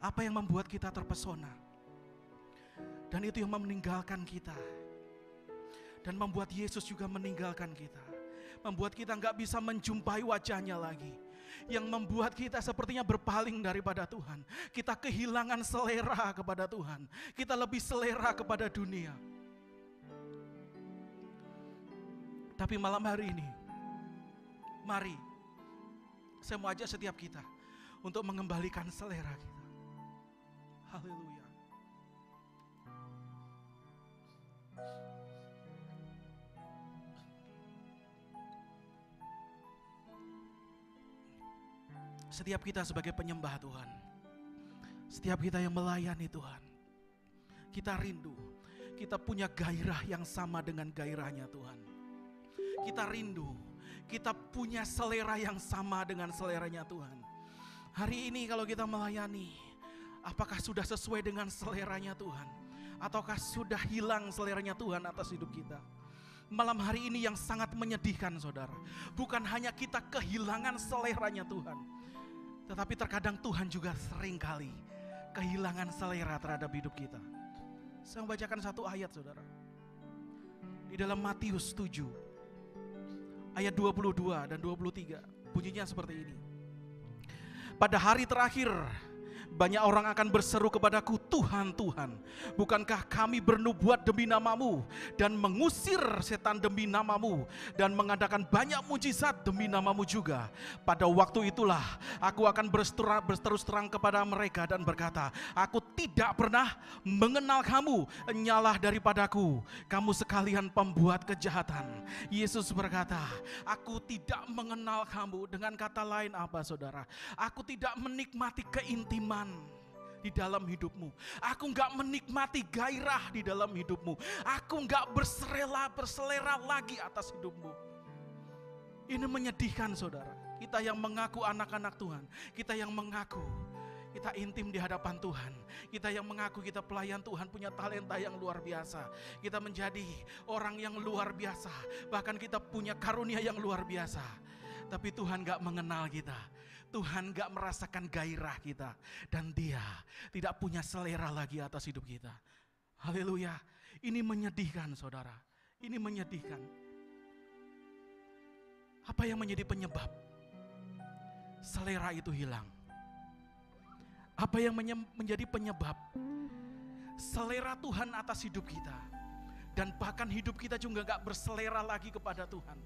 Apa yang membuat kita terpesona. Dan itu yang meninggalkan kita. Dan membuat Yesus juga meninggalkan kita. Membuat kita gak bisa menjumpai wajahnya lagi. Yang membuat kita sepertinya berpaling daripada Tuhan. Kita kehilangan selera kepada Tuhan. Kita lebih selera kepada dunia. Tapi malam hari ini, mari saya mau ajak setiap kita untuk mengembalikan selera kita. Haleluya. Setiap kita sebagai penyembah Tuhan, setiap kita yang melayani Tuhan, kita rindu, kita punya gairah yang sama dengan gairahnya Tuhan. Kita rindu, kita punya selera yang sama dengan seleranya Tuhan. Hari ini kalau kita melayani, apakah sudah sesuai dengan seleranya Tuhan? Ataukah sudah hilang seleranya Tuhan atas hidup kita? Malam hari ini yang sangat menyedihkan saudara, bukan hanya kita kehilangan seleranya Tuhan, tetapi terkadang Tuhan juga seringkali kehilangan selera terhadap hidup kita. Saya membacakan satu ayat saudara. Di dalam Matius 7 ayat 22 dan 23, bunyinya seperti ini. Pada hari terakhir banyak orang akan berseru kepadaku, Tuhan, Tuhan, bukankah kami bernubuat demi namamu dan mengusir setan demi namamu dan mengadakan banyak mujizat demi namamu juga. Pada waktu itulah aku akan berterus terang kepada mereka dan berkata, aku tidak pernah mengenal kamu, nyalah daripadaku, kamu sekalian pembuat kejahatan. Yesus berkata, aku tidak mengenal kamu. Dengan kata lain apa saudara? Aku tidak menikmati keintiman di dalam hidupmu. Aku gak menikmati gairah di dalam hidupmu. Aku gak berselera lagi atas hidupmu. Ini menyedihkan saudara. Kita yang mengaku anak-anak Tuhan, kita yang mengaku kita intim di hadapan Tuhan, kita yang mengaku kita pelayan Tuhan, punya talenta yang luar biasa, kita menjadi orang yang luar biasa, bahkan kita punya karunia yang luar biasa. Tapi Tuhan gak mengenal kita, Tuhan gak merasakan gairah kita, dan Dia tidak punya selera lagi atas hidup kita. Haleluya. Ini menyedihkan saudara, ini menyedihkan. Apa yang menjadi penyebab selera itu hilang? Apa yang menjadi penyebab selera Tuhan atas hidup kita, dan bahkan hidup kita juga gak berselera lagi kepada Tuhan?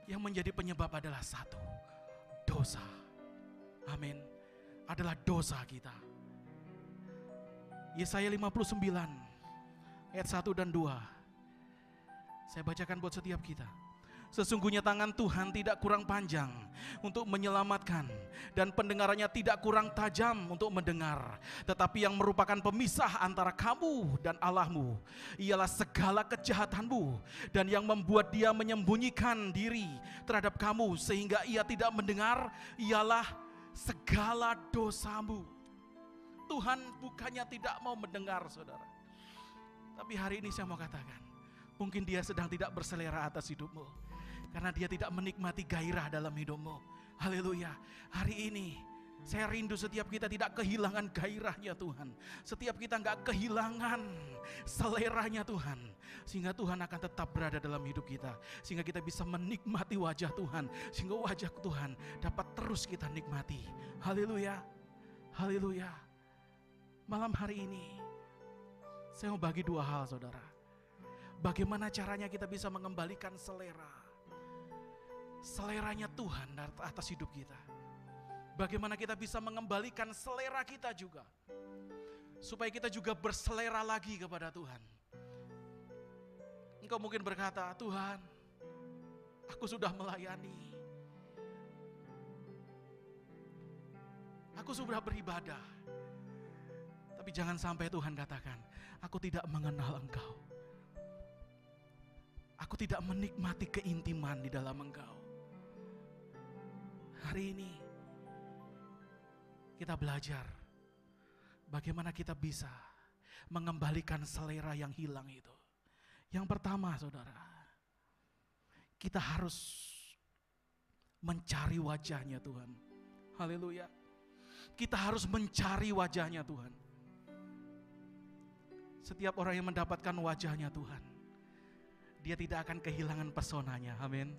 Yang menjadi penyebab adalah satu, dosa. Amin. Adalah dosa kita. Yesaya 59 ayat 1 dan 2. Saya bacakan buat setiap kita. Sesungguhnya tangan Tuhan tidak kurang panjang untuk menyelamatkan, dan pendengarannya tidak kurang tajam untuk mendengar. Tetapi yang merupakan pemisah antara kamu dan Allahmu ialah segala kejahatanmu, dan yang membuat Dia menyembunyikan diri terhadap kamu sehingga Ia tidak mendengar ialah segala dosamu. Tuhan bukannya tidak mau mendengar saudara, tapi hari ini saya mau katakan, mungkin Dia sedang tidak berselera atas hidupmu, karena Dia tidak menikmati gairah dalam hidupmu. Haleluya. Hari ini saya rindu setiap kita tidak kehilangan gairahnya Tuhan. Setiap kita gak kehilangan seleranya Tuhan, sehingga Tuhan akan tetap berada dalam hidup kita, sehingga kita bisa menikmati wajah Tuhan, sehingga wajah Tuhan dapat terus kita nikmati. Haleluya. Haleluya. Malam hari ini saya mau bagi dua hal saudara. Bagaimana caranya kita bisa mengembalikan seleranya Tuhan atas hidup kita. Bagaimana kita bisa mengembalikan selera kita juga, supaya kita juga berselera lagi kepada Tuhan. Engkau mungkin berkata, Tuhan, aku sudah melayani, aku sudah beribadah, tapi jangan sampai Tuhan katakan, aku tidak mengenal Engkau. Aku tidak menikmati keintiman di dalam Engkau. Hari ini kita belajar bagaimana kita bisa mengembalikan selera yang hilang itu. Yang pertama saudara, kita harus mencari wajahnya Tuhan. Haleluya. Kita harus mencari wajah-Nya Tuhan. Setiap orang yang mendapatkan wajah-Nya Tuhan, dia tidak akan kehilangan pesonanya. Amin.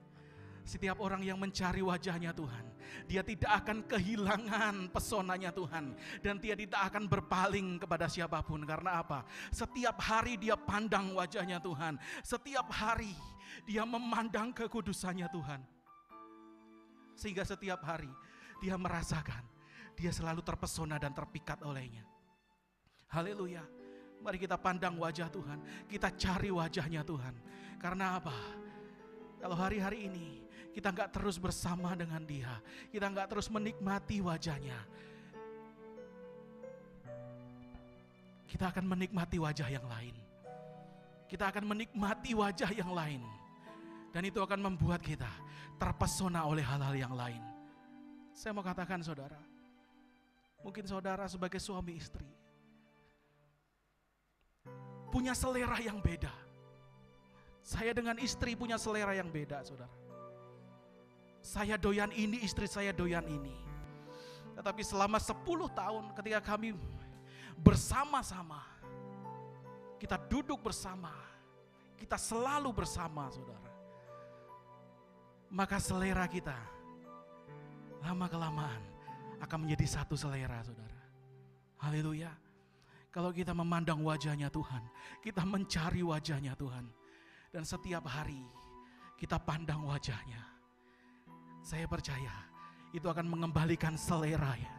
Setiap orang yang mencari wajah-Nya Tuhan, dia tidak akan kehilangan pesonanya Tuhan. Dan dia tidak akan berpaling kepada siapapun. Karena apa? Setiap hari dia pandang wajah-Nya Tuhan. Setiap hari dia memandang kekudusannya Tuhan. Sehingga setiap hari dia merasakan, dia selalu terpesona dan terpikat olehnya. Haleluya. Mari kita pandang wajah Tuhan, kita cari wajah-Nya Tuhan. Karena apa? Kalau hari-hari ini kita enggak terus bersama dengan Dia, kita enggak terus menikmati wajah-Nya, kita akan menikmati wajah yang lain. Kita akan menikmati wajah yang lain. Dan itu akan membuat kita terpesona oleh hal-hal yang lain. Saya mau katakan saudara, mungkin saudara sebagai suami istri punya selera yang beda. Saya dengan istri punya selera yang beda, saudara. Saya doyan ini, istri saya doyan ini. Tetapi selama 10 tahun ketika kami bersama-sama, kita duduk bersama, kita selalu bersama, saudara, maka selera kita lama-kelamaan akan menjadi satu selera, saudara. Haleluya. Kalau kita memandang wajah-Nya Tuhan, kita mencari wajah-Nya Tuhan, dan setiap hari kita pandang wajah-Nya, saya percaya itu akan mengembalikan selera ya.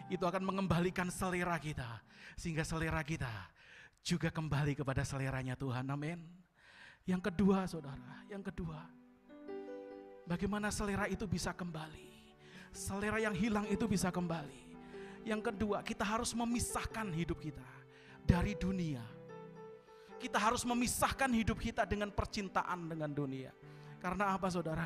Itu akan mengembalikan selera kita, sehingga selera kita juga kembali kepada seleranya Tuhan. Amin. Yang kedua, saudara, yang kedua, bagaimana selera itu bisa kembali? Selera yang hilang itu bisa kembali. Yang kedua, kita harus memisahkan hidup kita dari dunia. Kita harus memisahkan hidup kita dengan percintaan dengan dunia. Karena apa, saudara?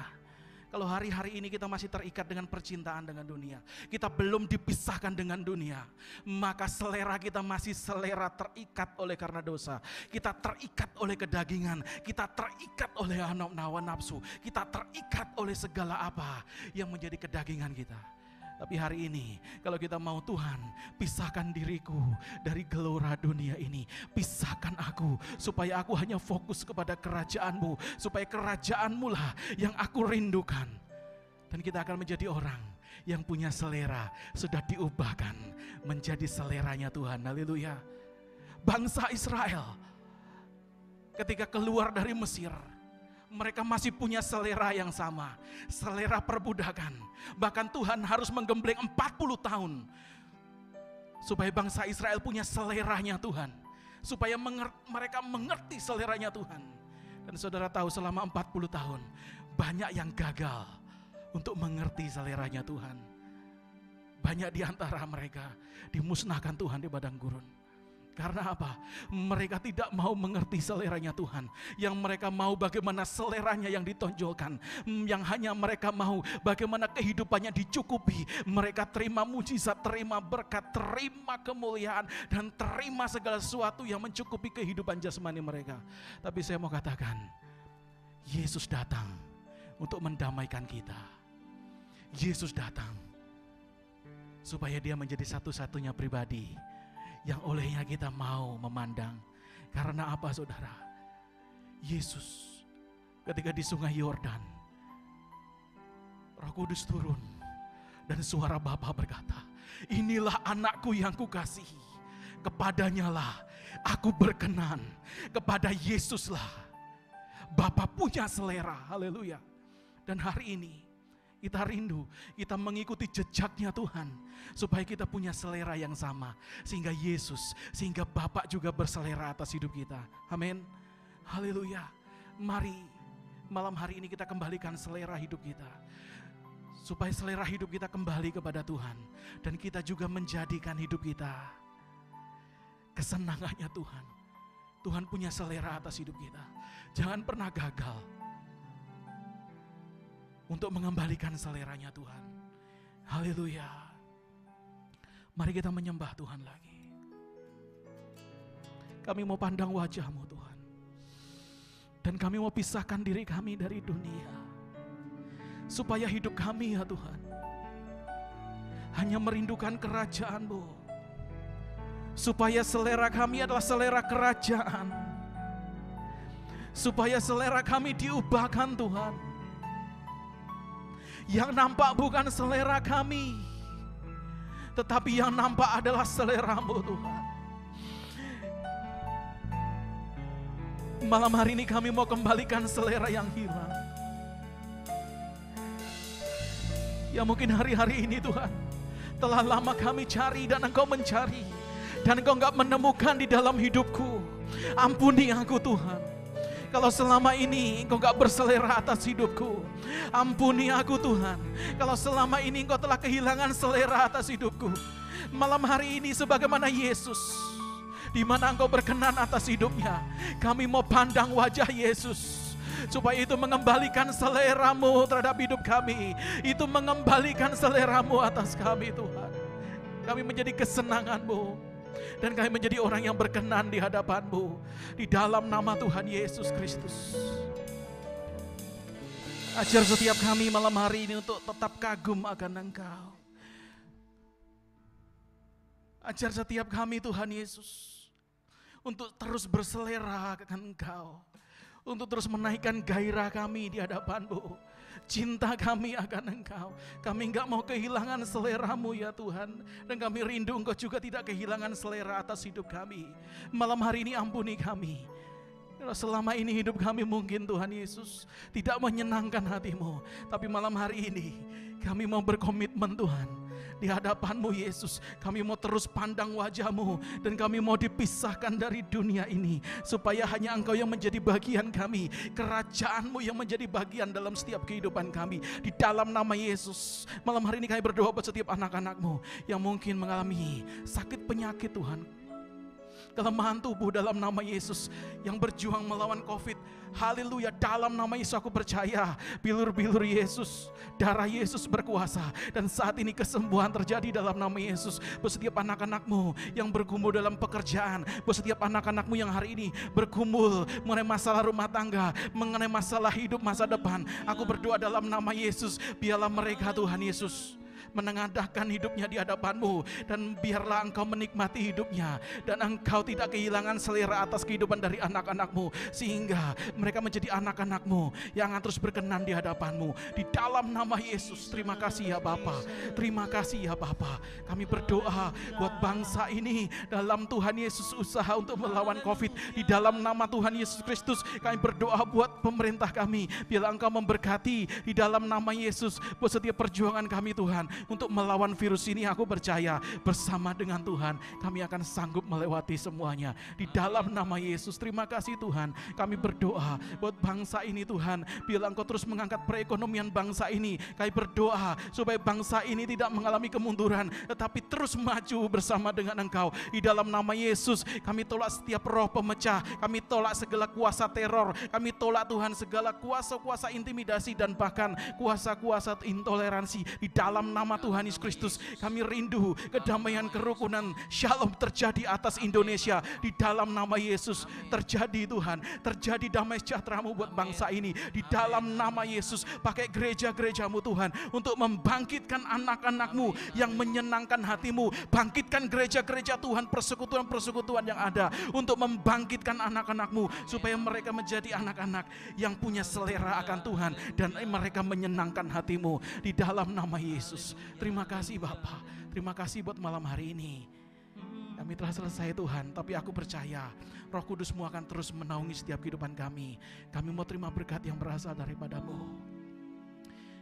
Kalau hari-hari ini kita masih terikat dengan percintaan dengan dunia, kita belum dipisahkan dengan dunia, maka selera kita masih selera terikat oleh karena dosa. Kita terikat oleh kedagingan, kita terikat oleh hawa nafsu, kita terikat oleh segala apa yang menjadi kedagingan kita. Tapi hari ini kalau kita mau, Tuhan, pisahkan diriku dari gelora dunia ini. Pisahkan aku supaya aku hanya fokus kepada kerajaan-Mu. Supaya kerajaan-Mu lah yang aku rindukan. Dan kita akan menjadi orang yang punya selera, sudah diubahkan menjadi seleranya Tuhan. Haleluya. Bangsa Israel ketika keluar dari Mesir, mereka masih punya selera yang sama, selera perbudakan. Bahkan Tuhan harus menggembleng 40 tahun supaya bangsa Israel punya seleranya Tuhan, supaya mereka mengerti seleranya Tuhan. Dan saudara tahu, selama 40 tahun banyak yang gagal untuk mengerti seleranya Tuhan. Banyak di antara mereka dimusnahkan Tuhan di padang gurun. Karena apa? Mereka tidak mau mengerti seleranya Tuhan. Yang mereka mau bagaimana seleranya yang ditonjolkan. Yang hanya mereka mau bagaimana kehidupannya dicukupi. Mereka terima mujizat, terima berkat, terima kemuliaan, dan terima segala sesuatu yang mencukupi kehidupan jasmani mereka. Tapi saya mau katakan, Yesus datang untuk mendamaikan kita. Yesus datang supaya Dia menjadi satu-satunya pribadi yang olehnya kita mau memandang. Karena apa, saudara? Yesus ketika di sungai Yordan, Roh Kudus turun dan suara Bapa berkata, inilah anakku yang kukasihi, kepadanya lah aku berkenan. Kepada Yesuslah Bapa punya selera. Haleluya. Dan hari ini kita rindu, kita mengikuti jejaknya Tuhan, supaya kita punya selera yang sama. Sehingga Yesus, sehingga Bapa juga berselera atas hidup kita. Amin. Haleluya. Mari malam hari ini kita kembalikan selera hidup kita, supaya selera hidup kita kembali kepada Tuhan. Dan kita juga menjadikan hidup kita kesenangannya Tuhan. Tuhan punya selera atas hidup kita. Jangan pernah gagal untuk mengembalikan seleranya Tuhan. Haleluya. Mari kita menyembah Tuhan lagi. Kami mau pandang wajah-Mu Tuhan. Dan kami mau pisahkan diri kami dari dunia, supaya hidup kami ya Tuhan hanya merindukan kerajaan-Mu. Supaya selera kami adalah selera kerajaan. Supaya selera kami diubahkan Tuhan. Yang nampak bukan selera kami, tetapi yang nampak adalah selera-Mu Tuhan. Malam hari ini kami mau kembalikan selera yang hilang. Ya mungkin hari-hari ini Tuhan, telah lama kami cari dan Engkau mencari, dan Engkau enggak menemukan di dalam hidupku. Ampuni aku Tuhan. Kalau selama ini Engkau gak berselera atas hidupku, ampuni aku Tuhan. Kalau selama ini Engkau telah kehilangan selera atas hidupku, malam hari ini sebagaimana Yesus, di mana Engkau berkenan atas hidupnya, kami mau pandang wajah Yesus, supaya itu mengembalikan selera-Mu terhadap hidup kami. Itu mengembalikan selera-Mu atas kami Tuhan. Kami menjadi kesenangan-Mu, dan kami menjadi orang yang berkenan di hadapan-Mu. Di dalam nama Tuhan Yesus Kristus. Ajar setiap kami malam hari ini untuk tetap kagum akan Engkau. Ajar setiap kami Tuhan Yesus untuk terus berselera akan Engkau. Untuk terus menaikkan gairah kami di hadapan-Mu. Cinta kami akan Engkau. Kami enggak mau kehilangan selera-Mu ya Tuhan. Dan kami rindu Engkau juga tidak kehilangan selera atas hidup kami. Malam hari ini ampuni kami. Kalau selama ini hidup kami mungkin Tuhan Yesus tidak menyenangkan hati-Mu. Tapi malam hari ini kami mau berkomitmen Tuhan. Di hadapan-Mu Yesus, kami mau terus pandang wajah-Mu, dan kami mau dipisahkan dari dunia ini, supaya hanya Engkau yang menjadi bagian kami, kerajaan-Mu yang menjadi bagian dalam setiap kehidupan kami. Di dalam nama Yesus, malam hari ini kami berdoa buat setiap anak-anak-Mu yang mungkin mengalami sakit penyakit Tuhan, kelemahan tubuh dalam nama Yesus, yang berjuang melawan COVID. Haleluya, dalam nama Yesus aku percaya bilur-bilur Yesus, darah Yesus berkuasa, dan saat ini kesembuhan terjadi dalam nama Yesus. Buat setiap anak-anak-Mu yang bergumul dalam pekerjaan, buat setiap anak-anak-Mu yang hari ini bergumul mengenai masalah rumah tangga, mengenai masalah hidup masa depan, aku berdoa dalam nama Yesus, biarlah mereka Tuhan Yesus menengadahkan hidupnya di hadapan-Mu, dan biarlah Engkau menikmati hidupnya, dan Engkau tidak kehilangan selera atas kehidupan dari anak-anak-Mu, sehingga mereka menjadi anak-anak-Mu yang akan terus berkenan di hadapan-Mu. Di dalam nama Yesus, terima kasih ya Bapa, terima kasih ya Bapa. Kami berdoa buat bangsa ini dalam Tuhan Yesus usaha untuk melawan COVID. Di dalam nama Tuhan Yesus Kristus kami berdoa buat pemerintah kami, biarlah Engkau memberkati di dalam nama Yesus buat setiap perjuangan kami Tuhan untuk melawan virus ini. Aku percaya bersama dengan Tuhan kami akan sanggup melewati semuanya. Di dalam nama Yesus, terima kasih Tuhan. Kami berdoa buat bangsa ini Tuhan, biarlah Engkau terus mengangkat perekonomian bangsa ini. Kami berdoa supaya bangsa ini tidak mengalami kemunduran, tetapi terus maju bersama dengan Engkau. Di dalam nama Yesus kami tolak setiap roh pemecah, kami tolak segala kuasa teror, kami tolak Tuhan segala kuasa-kuasa intimidasi dan bahkan kuasa-kuasa intoleransi. Di dalam nama Tuhan Yesus Kristus kami rindu kedamaian, kerukunan, shalom terjadi atas Indonesia. Di dalam nama Yesus terjadi Tuhan, terjadi damai sejahtera-Mu buat bangsa ini. Di dalam nama Yesus pakai gereja-gereja-Mu Tuhan untuk membangkitkan anak-anak-Mu yang menyenangkan hati-Mu. Bangkitkan gereja-gereja Tuhan, persekutuan-persekutuan yang ada untuk membangkitkan anak-anak-Mu supaya mereka menjadi anak-anak yang punya selera akan Tuhan dan mereka menyenangkan hati-Mu. Di dalam nama Yesus. Terima kasih Bapa, terima kasih buat malam hari ini. Kami telah selesai Tuhan, tapi aku percaya Roh Kudus-Mu akan terus menaungi setiap kehidupan kami. Kami mau terima berkat yang berasal daripada-Mu.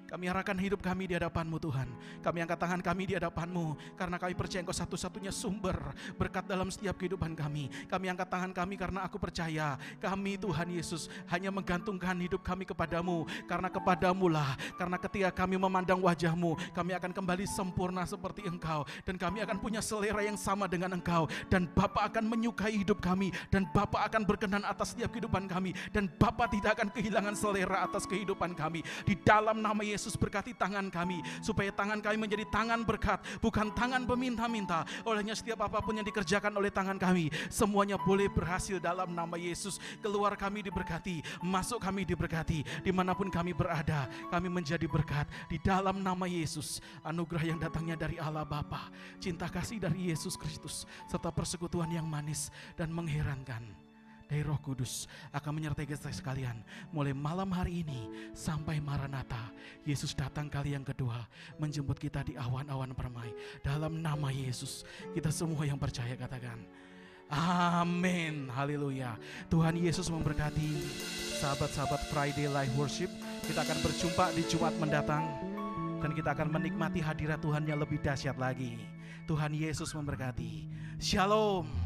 Kami arahkan hidup kami di hadapan-Mu Tuhan. Kami angkat tangan kami di hadapan-Mu, karena kami percaya Engkau satu-satunya sumber berkat dalam setiap kehidupan kami. Kami angkat tangan kami karena aku percaya kami Tuhan Yesus hanya menggantungkan hidup kami kepadamu, karena kepadamu lah, karena ketika kami memandang wajah-Mu, kami akan kembali sempurna seperti Engkau, dan kami akan punya selera yang sama dengan Engkau, dan Bapa akan menyukai hidup kami, dan Bapa akan berkenan atas setiap kehidupan kami, dan Bapa tidak akan kehilangan selera atas kehidupan kami. Di dalam nama Yesus Yesus berkati tangan kami, supaya tangan kami menjadi tangan berkat, bukan tangan peminta-minta. Olehnya setiap apapun yang dikerjakan oleh tangan kami, semuanya boleh berhasil dalam nama Yesus. Keluar kami diberkati, masuk kami diberkati, dimanapun kami berada, kami menjadi berkat di dalam nama Yesus. Anugerah yang datangnya dari Allah Bapa, cinta kasih dari Yesus Kristus, serta persekutuan yang manis dan mengherankan dari Roh Kudus akan menyertai kita sekalian mulai malam hari ini sampai Maranatha. Yesus datang kali yang kedua menjemput kita di awan-awan permai. Dalam nama Yesus, kita semua yang percaya katakan amin. Haleluya. Tuhan Yesus memberkati sahabat-sahabat Friday Live Worship. Kita akan berjumpa di Jumat mendatang dan kita akan menikmati hadirat Tuhan yang lebih dahsyat lagi. Tuhan Yesus memberkati. Shalom.